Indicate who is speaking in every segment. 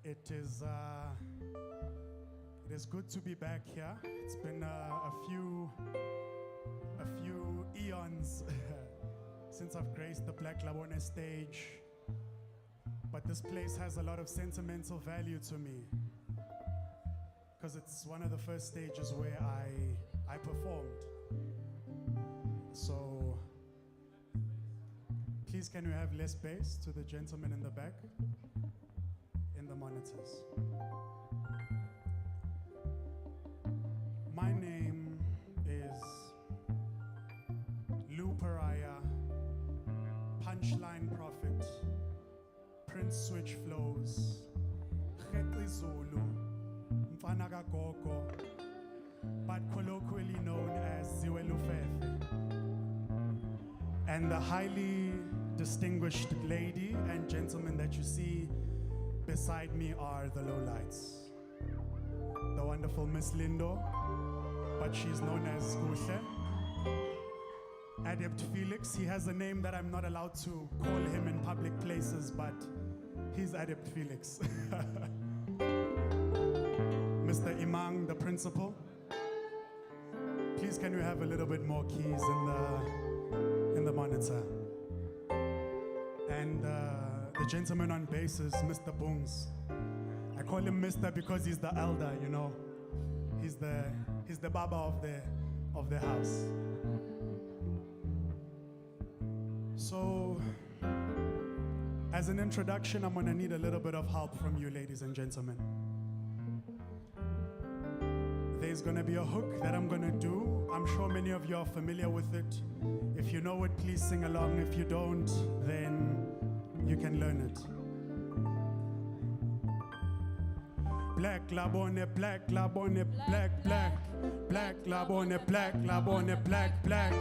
Speaker 1: It is good to be back here. It's been a few eons since I've graced the Black Labone stage, but this place has a lot of sentimental value to me because it's one of the first stages where I performed. So please, can we have less bass to the gentleman in the back in the monitors? My name is Lou Pariah, Punchline Prophet, Prince Switch Flows, Khetli Zulu, Mfana Gogo, but colloquially known as Ziwelu Fefe. And the highly distinguished lady and gentleman that you see beside me are the lowlights. The wonderful Miss Lindo, but she's known as Kuhle. HADEBE Felix, he has a name that I'm not allowed to call him in public places, but he's HADEBE Felix. Mr. Imang, the principal. Please, can you have a little bit more keys in the monitor? And the gentleman on bass is Mr. Boons. I call him Mr. because he's the elder, you know. He's the baba of the house. So, as an introduction, I'm gonna need a little bit of help from you, ladies and gentlemen. There's gonna be a hook that I'm gonna do. I'm sure many of you are familiar with it. If you know it, please sing along. If you don't, then you can learn it. Black Labone, black Labone, black, black. Black Labone, black Labone, black, black.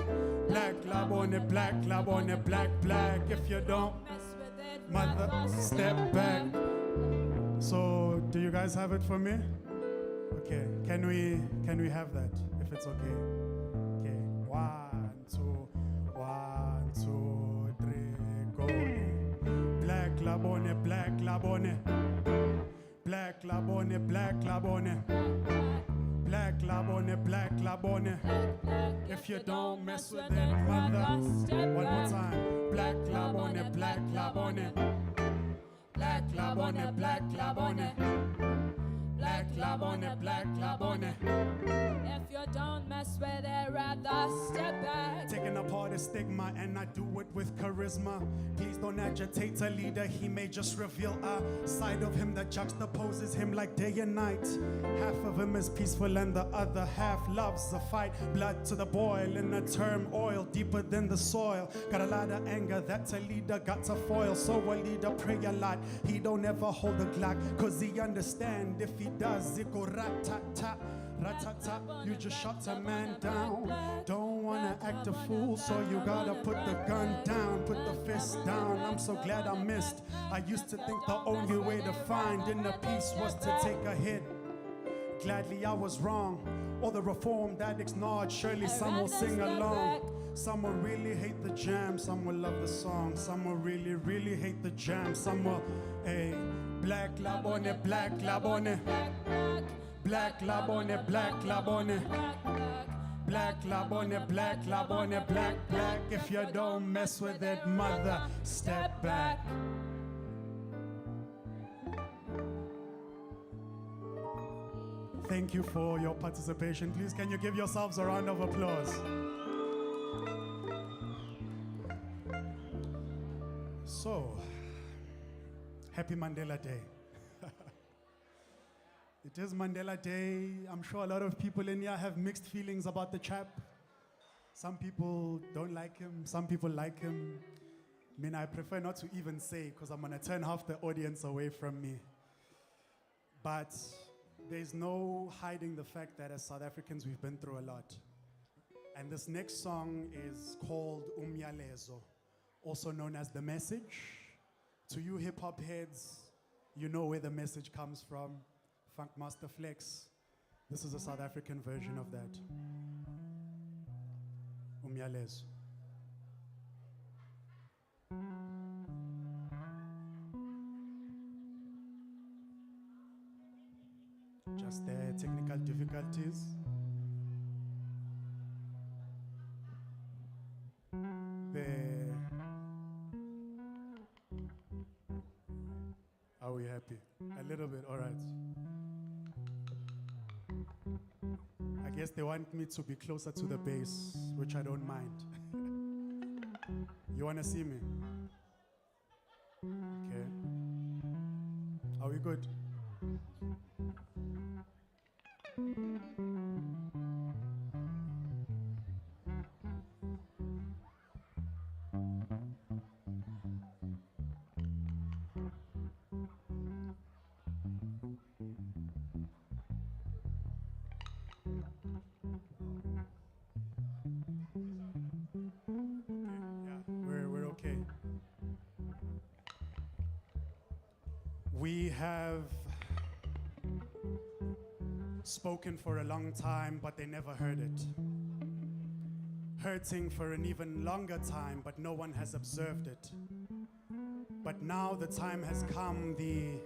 Speaker 1: Black Labone, black Labone, black, black. If you don't mother, step back. So, do you guys have it for me? Okay, can we have that, if it's okay? Okay, 1, 2, 1, 2, 3, go. Black Labone, black Labone. Black Labone, black Labone. Black Labone, black Labone. If you don't mess with it, mother. One more time. Black Labone, black Labone. Black Labone, black Labone. Black Labone, black Labone.
Speaker 2: If you don't mess with it, rather step back.
Speaker 1: Taking apart a stigma and I do it with charisma. Please don't agitate a leader, he may just reveal a side of him that juxtaposes him like day and night. Half of him is peaceful and the other half loves the fight. Blood to the boil in a turmoil deeper than the soil. Got a lot of anger that a leader got to foil. So a leader pray a lot, he don't ever hold a Glock, cause he understand if he does it go rat-tat-tat. Rat-tat-tat, you just shot a man down. Don't wanna act a fool, so you gotta put the gun down, put the fist down. I'm so glad I missed. I used to think the only way to find inner peace was to take a hit. Gladly I was wrong. All the reformed addicts nod, surely some will sing along. Some will really hate the jam, some will love the song. Some will really, really hate the jam. Some will, hey, black Labone, black Labone. Black Labone, black Labone. Black Labone, black Labone, black, black. If you don't mess with it, mother, step back. Thank you for your participation. Please, can you give yourselves a round of applause? So, happy Mandela Day. It is Mandela Day. I'm sure a lot of people in here have mixed feelings about the chap. Some people don't like him, some people like him. I mean, I prefer not to even say because I'm gonna turn half the audience away from me. But there's no hiding the fact that as South Africans, we've been through a lot. And this next song is called Umyalezo, also known as The Message. To you hip hop heads, you know where the message comes from. Funk Master Flex. This is a South African version of that. Umyalezo. Just technical difficulties. Are we happy? A little bit, all right. I guess they want me to be closer to the bass, which I don't mind. You want to see me? Okay. Are we good? We're okay. We have spoken for a long time, but they never heard it. Hurting for an even longer time, but no one has observed it. But now the time has come, the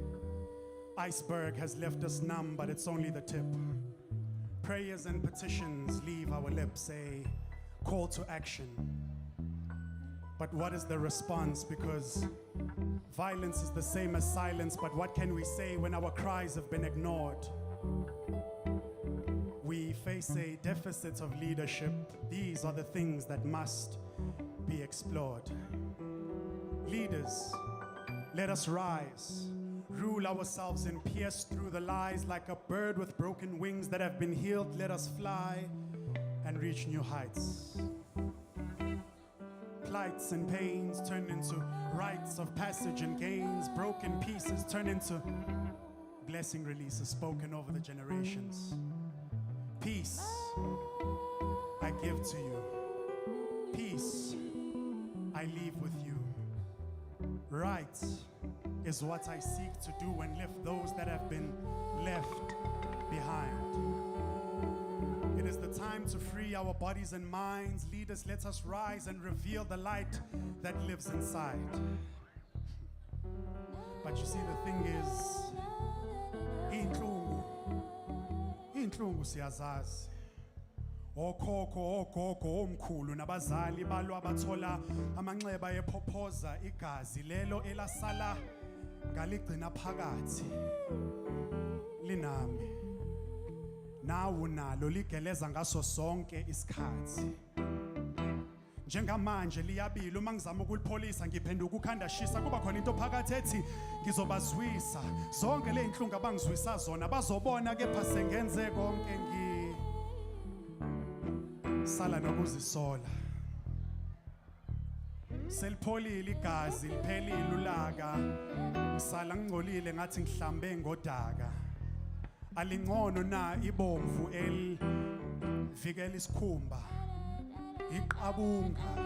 Speaker 1: iceberg has left us numb, but it's only the tip. Prayers and petitions leave our lips, a call to action. But what is the response? Because violence is the same as silence, but what can we say when our cries have been ignored? We face a deficit of leadership. These are the things that must be explored. Leaders, let us rise, rule ourselves and pierce through the lies like a bird with broken wings that have been healed. Let us fly and reach new heights. Plights and pains turn into rites of passage and gains. Broken pieces turn into blessing releases spoken over the generations. Peace I give to you. Peace I leave with you. Right is what I seek to do and lift those that have been left behind. It is the time to free our bodies and minds. Leaders, let us rise and reveal the light that lives inside. But you see, the thing is, inhlungu siyazazi. Okhokho, ogogo, omkhulu nabazali balo abathola amanxeba ephophoza igazi lelo elasala ngaligcina phakathi linami. Nawu nalo ligeleza ngaso sonke isikhathi. Njengamanje liyabila uma ngizama ukulipholisa ngiphenduka ukhandashisa kuba khona into phakathi ethi ngizobazwisa zonke le inhlungu abangizwisa zona bazobona kepha sengenze konke sala nokuzisola. Selipholile igazi liphelile ulaka ngisala ngingcolile ngathi ngihlambe ngodaka. Alingcono na ibomvu elivikela isikhumba iqabunga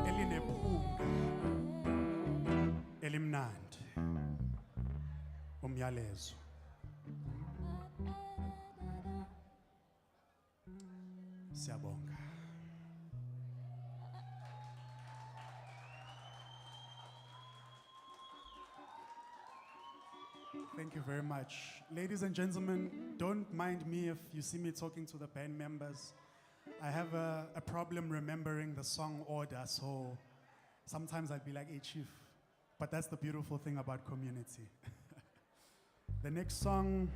Speaker 1: elinephunga elimnandi umyalezo. Siyabonga. Thank you very much. Ladies and gentlemen, don't mind me if you see me talking to the band members. I have a problem remembering the song order, so sometimes I'll be like, hey, Chief. But that's the beautiful thing about community. The next song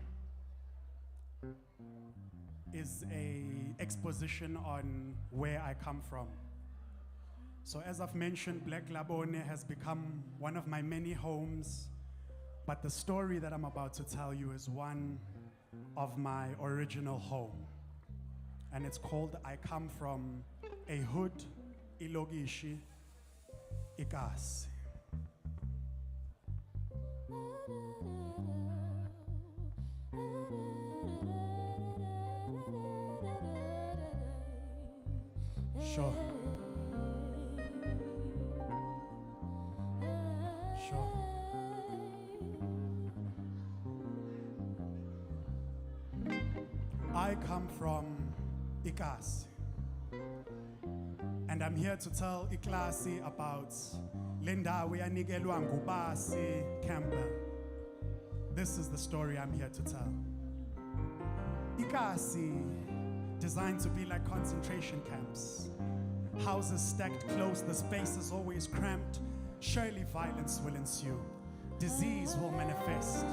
Speaker 1: is an exposition on where I come from. So as I've mentioned, Black Labone has become one of my many homes, but the story that I'm about to tell you is one of my original home. And it's called I Come From a Hood, Ilogishi, Ikasi. Sure. Sure. I come from Ikasi, and I'm here to tell Iklasi about Lindawo eyanikelwa ngubasi Campbell. This is the story I'm here to tell. Ikasi, designed to be like concentration camps. Houses stacked close, the space is always cramped. Surely violence will ensue, disease will manifest.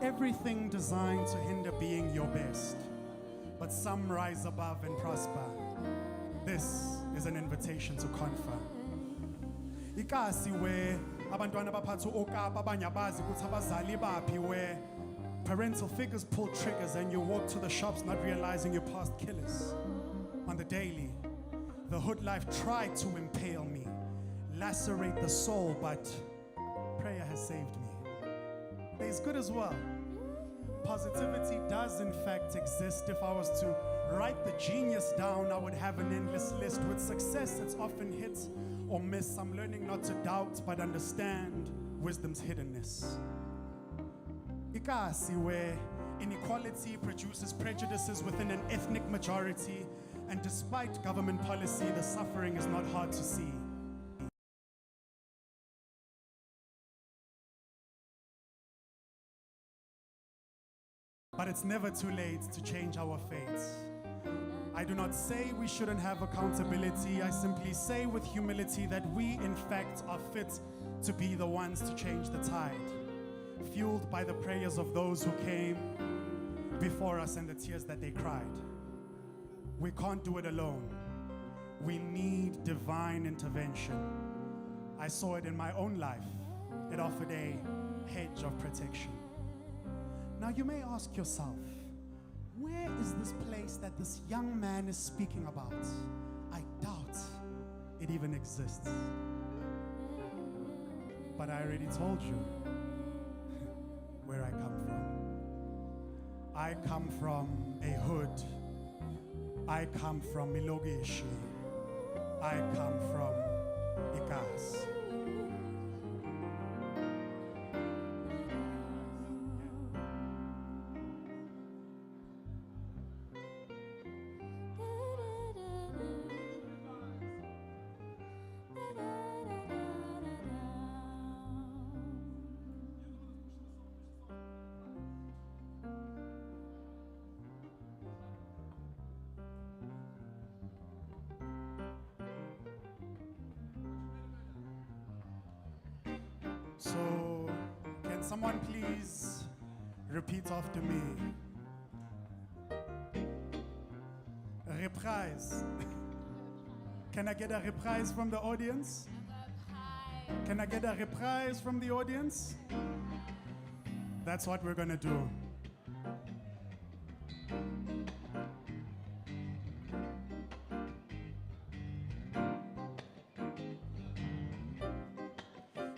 Speaker 1: Everything designed to hinder being your best. But some rise above and prosper. This is an invitation to confer. Ikasi where abantwana baphatha okapa abanye abazi ukuthi abazali baphi, where parental figures pull triggers and you walk to the shops not realizing you're past killers. On the daily, the hood life tried to impale me, lacerate the soul, but prayer has saved me. There's good as well. Positivity does in fact exist. If I was to write the genius down, I would have an endless list. With success, it's often hit or miss. I'm learning not to doubt, but understand wisdom's hiddenness. Ikasi, where inequality produces prejudices within an ethnic majority, and despite government policy, the suffering is not hard to see. But it's never too late to change our fates. I do not say we shouldn't have accountability. I simply say with humility that we, in fact, are fit to be the ones to change the tide, fueled by the prayers of those who came before us and the tears that they cried. We can't do it alone. We need divine intervention. I saw it in my own life. It offered a hedge of protection. Now you may ask yourself, where is this place that this young man is speaking about? I doubt it even exists. But I already told you where I come from. I come from a hood. I come from Milogishi. I come from Ikas. So, can someone please repeat after me? Reprise. Can I get a reprise from the audience? Can I get a reprise from the audience? That's what we're gonna do.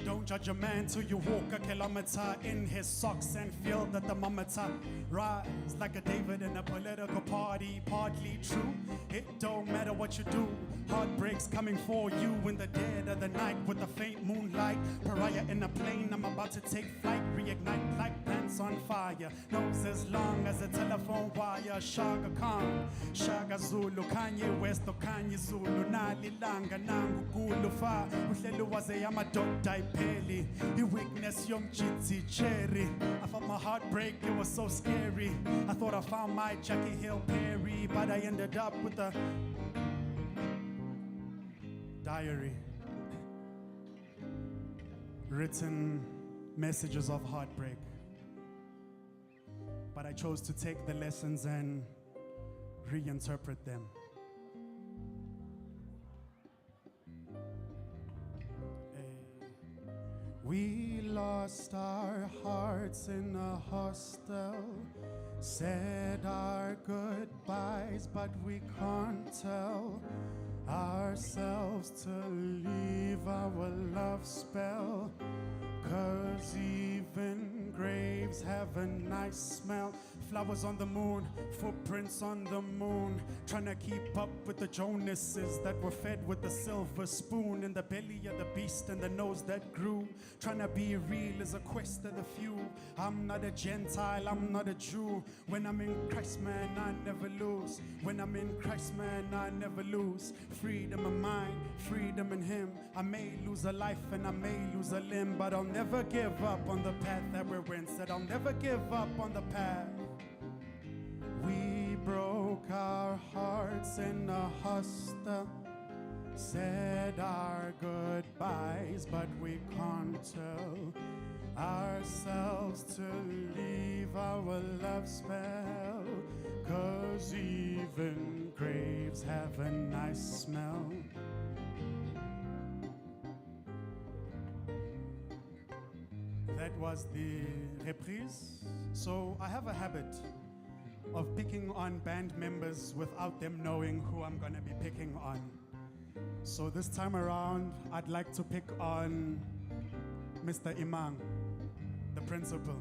Speaker 1: Don't judge a man till you walk a kilometer in his socks and feel the thermometer rise like a David in a political party. Partly true, it don't matter what you do. Heartbreak's coming for you in the dead of the night with the faint moonlight. Pariah in a plane, I'm about to take flight. Reignite like pants on fire. Nose as long as a telephone wire. Shaga Khan, Shaga Zulu, Kanye West or Kanye Zulu. Nali langa nangu kulufa. Uhlelu waze yamadoda ipeli. I weakness yom chitsi cherry. I felt my heart break, it was so scary. I thought I found my Jackie Hill Perry, but I ended up with a diary. Written messages of heartbreak. But I chose to take the lessons and reinterpret them. We lost our hearts in a hostel, said our goodbyes, but we can't tell ourselves to leave our love spell, 'cause even graves have a nice smell. Flowers on the moon, footprints on the moon, trying to keep up with the Jonases that were fed with the silver spoon in the belly of the beast and the nose that grew. Trying to be real is a quest of the few. I'm not a Gentile, I'm not a Jew. When I'm in Christ, man, I never lose. When I'm in Christ, man, I never lose. Freedom of mind, freedom in Him. I may lose a life and I may lose a limb, but I'll never give up on the path that we're in. Said I'll never give up on the path. We broke our hearts in a hostel, said our goodbyes, but we can't tell ourselves to leave our love spell, 'cause even graves have a nice smell. That was the reprise. So I have a habit of picking on band members without them knowing who I'm gonna be picking on. So this time around, I'd like to pick on Mr. Imang, the principal.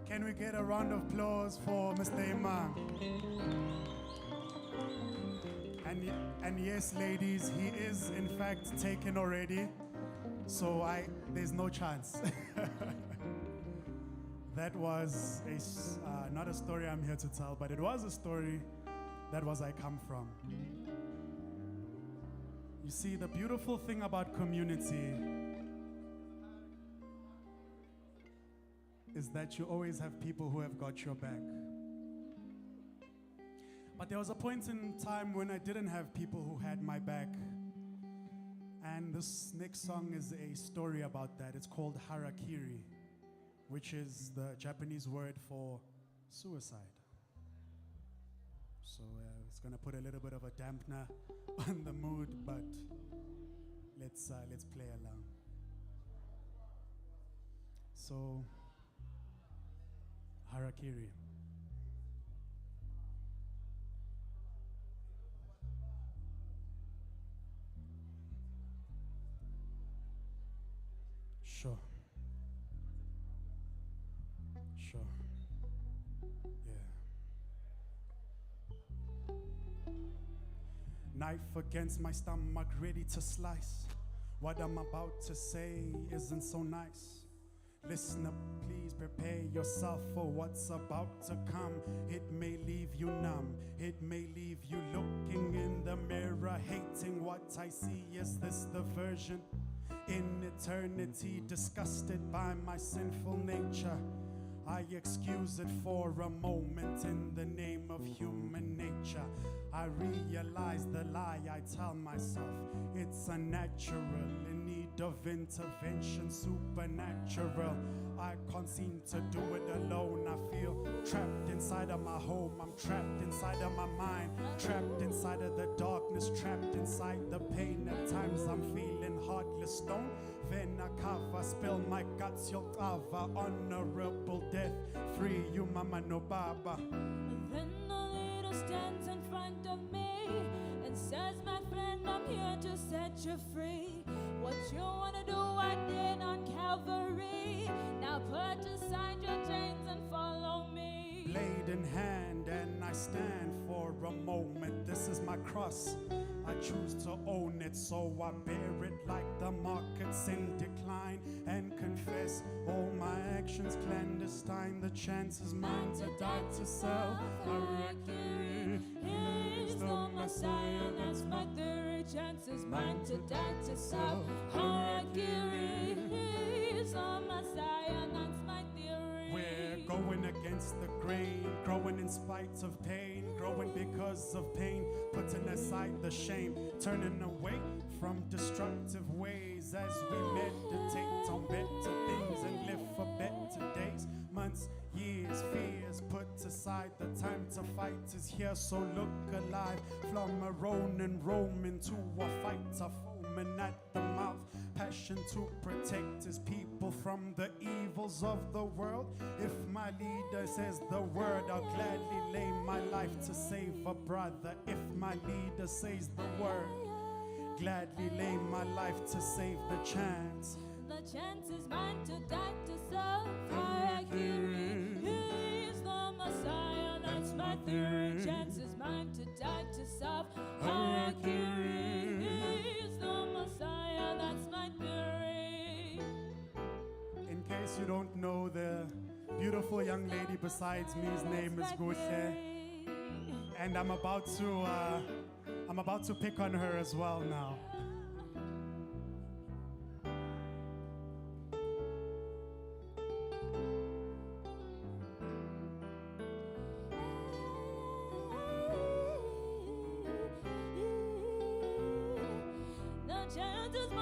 Speaker 1: Can we get a round of applause for Mr. Imam? And yes, ladies, he is in fact taken already. So there's no chance. That was not a story I'm here to tell, but it was a story that was I come from. You see, the beautiful thing about community is that you always have people who have got your back. But there was a point in time when I didn't have people who had my back. And this next song is a story about that. It's called Harakiri, which is the Japanese word for suicide. So it's gonna put a little bit of a dampener on the mood, but let's play along. So, Harakiri. Sure. Yeah. Knife against my stomach, ready to slice. What I'm about to say isn't so nice. Listener, please prepare yourself for what's about to come. It may leave you numb. It may leave you looking in the mirror, hating what I see. Is this the version? In eternity, disgusted by my sinful nature, I excuse it for a moment in the name of human nature. I realize the lie I tell myself. It's unnatural, in need of intervention, supernatural. I can't seem to do it alone. I feel trapped inside of my home. I'm trapped inside of my mind, trapped inside of the darkness, trapped inside the pain. At times I'm feeling heartless. Stone Vena cover, spill my guts, you'll cover. Honorable death, free you, mama no baba.
Speaker 2: Then a leader stands in front of me and says, my friend, I'm here to set you free. What you wanna do, I did on Calvary. Now put aside your chains and follow me.
Speaker 1: blade in hand, and I stand for a moment. This is my cross, I choose to own it, so I bear it like the market's in decline, and confess all my actions clandestine. The chance is mine to die to self.
Speaker 2: He is the Messiah, that's my theory. Chance is mine to die to self. Harakiri, he is the Messiah, that's my theory.
Speaker 1: We're going against the grain, growing in spite of pain, growing because of pain, putting aside the shame, turning away from destructive ways as we meditate on better things and live for better days. Months, years, fears put aside, the time to fight is here, so look alive. From a Ronin Roman to a fighter, foaming at the mouth, passion to protect his people from the evils of the world. If my leader says the word, I'll gladly lay my life to save a brother. If my leader says the word, gladly lay my life to save the chance.
Speaker 2: The chance is mine to die to self. Harakiri, he is the Messiah, that's my theory. Chance is mine to die to self. Harakiri, he is the Messiah, that's my theory.
Speaker 1: In case you don't know, the beautiful young lady besides me's name is Guhle, and I'm about to pick on her as well now.
Speaker 2: The chance is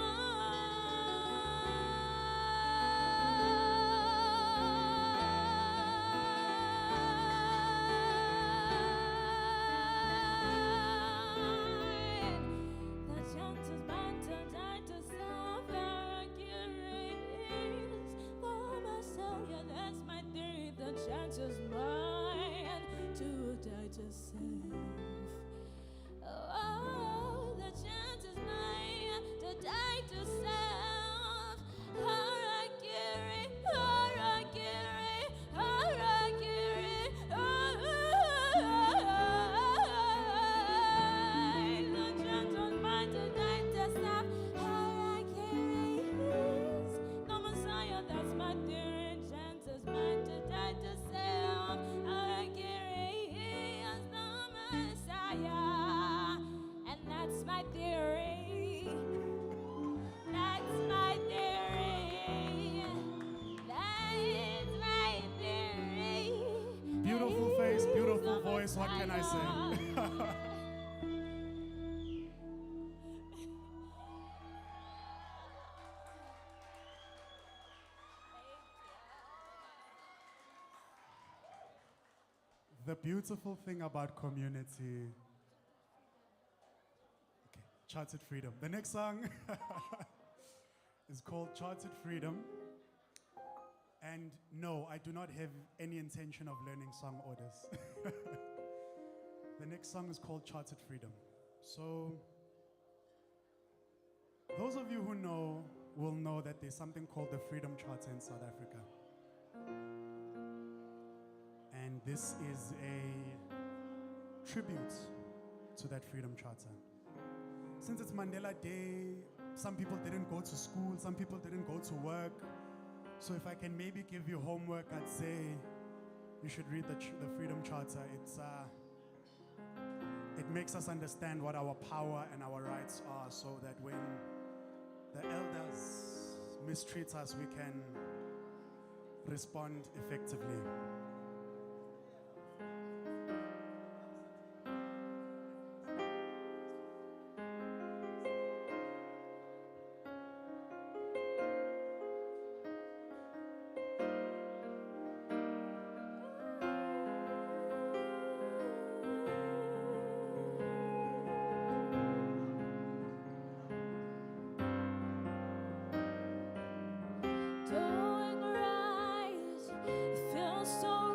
Speaker 1: Beautiful face, beautiful voice, what can I say? The beautiful thing about community. Okay, Charted Freedom. The next song is called Charted Freedom. And no, I do not have any intention of learning song orders. The next song is called Charted Freedom. So, those of you who know will know that there's something called the Freedom Charter in South Africa. And this is a tribute to that Freedom Charter. Since it's Mandela Day, some people didn't go to school, some people didn't go to work. So if I can maybe give you homework, I'd say you should read the Freedom Charter. It makes us understand what our power and our rights are, so that when the elders mistreat us, we can respond effectively.
Speaker 2: Doing right, it feels so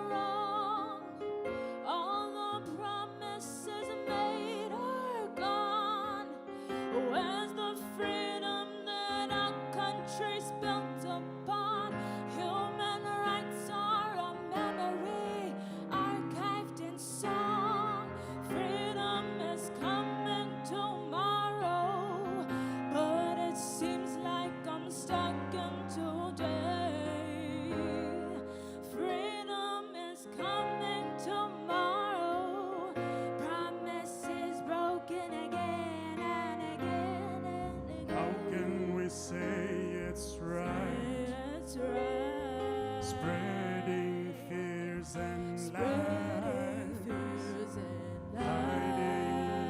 Speaker 1: Spreading fears and
Speaker 2: spreading
Speaker 1: lies,
Speaker 2: fears and
Speaker 1: hiding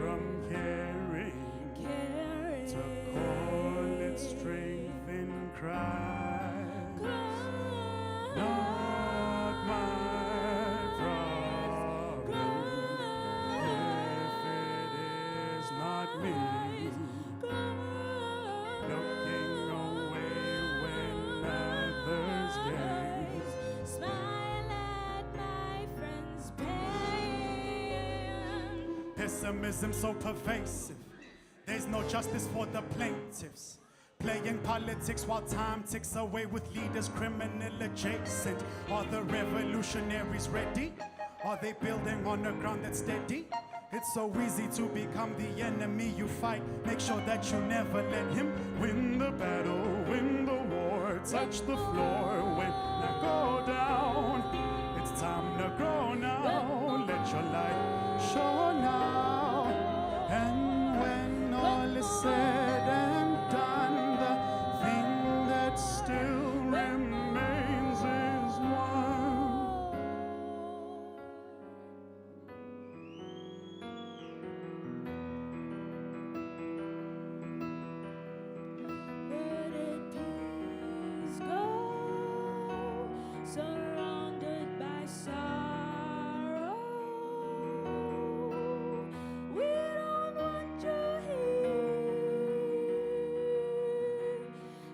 Speaker 1: from caring, to call it strength in Christ. Not my problem if it is not me. Looking away when others gaze.
Speaker 2: Smile at my friend's pain.
Speaker 1: Pessimism so pervasive. There's no justice for the plaintiffs. Playing politics while time ticks away with leaders criminal adjacent. Are the revolutionaries ready? Are they building on a ground that's steady? It's so easy to become the enemy you fight. Make sure that you never let him win the battle, win the war, touch the floor. When I go down, it's time to grow now. Let your light show now. And when all is said and done, the thing that still remains is one.
Speaker 2: Where did peace go? Surrounded by sorrow. We don't want you here,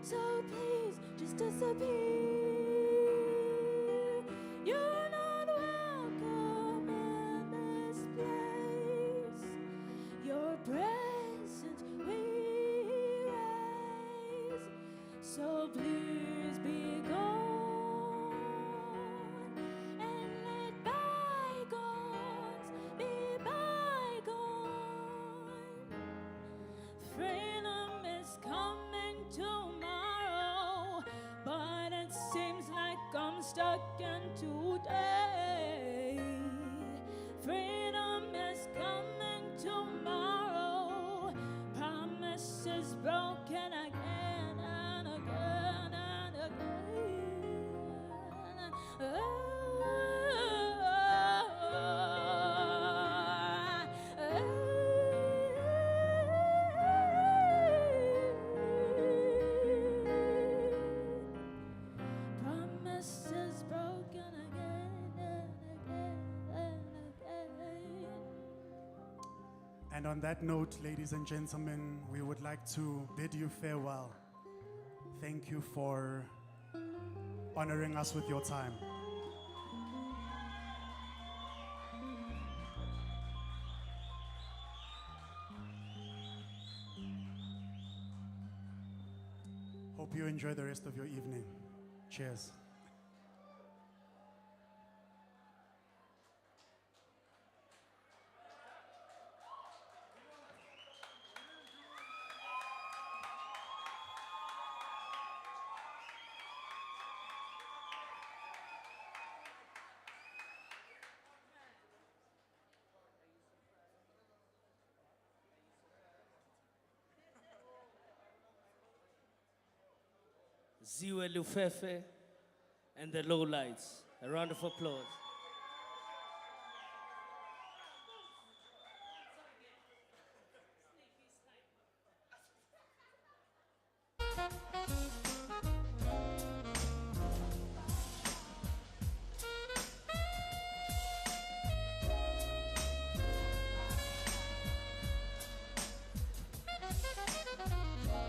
Speaker 2: so please just disappear. You're not welcome in this place. Your presence we raise, so please be gone and let bygones be bygone. Freedom is coming tomorrow, but it seems like I'm stuck in today. Freedom is coming tomorrow, promises broken again and again and again. Promises broken again and again and again.
Speaker 1: And on that note, ladies and gentlemen, we would like to bid you farewell. Thank you for honoring us with your time. Hope you enjoy the rest of your evening. Cheers.
Speaker 3: Ziwe Lufefe and the Lowlights. A round of applause.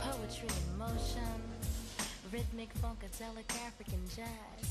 Speaker 4: Poetry in motion, rhythmic, funkadelic, African jazz.